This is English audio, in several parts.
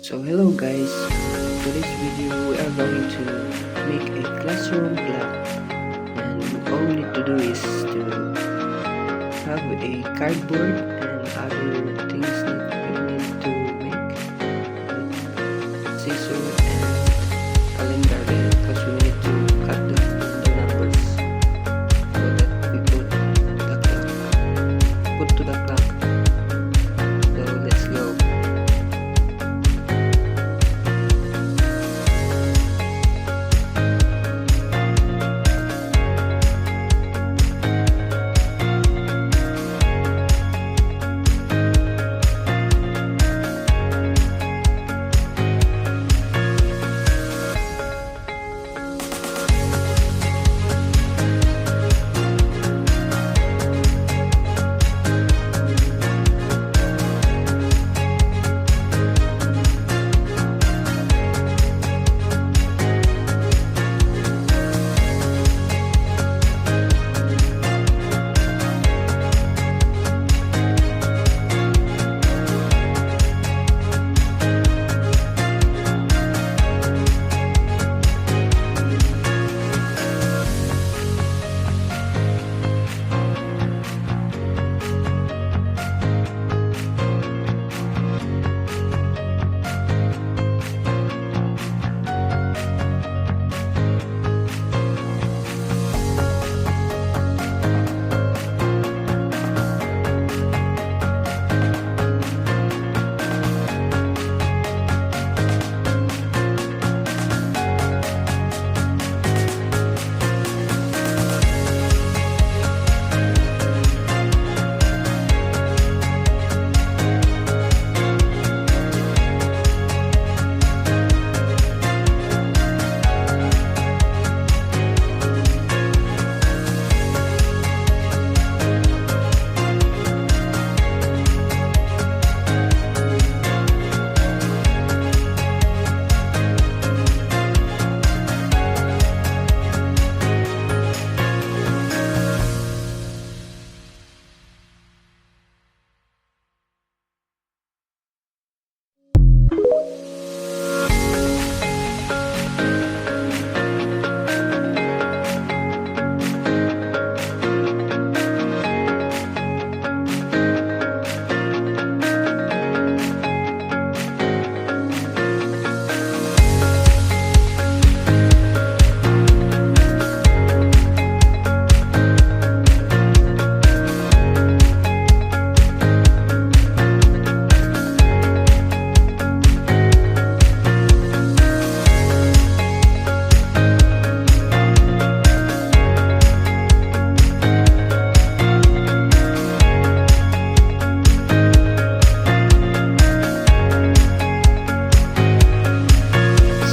So hello guys, today's video we are going to make a classroom clock, and all we need to do is to have a cardboard and other things that we need to make, like scissor and calendar, because we need to cut the numbers so that we put to the clock. So let's go.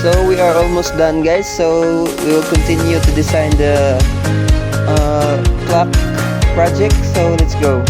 So we are almost done guys, so we will continue to design the clock project, so let's go.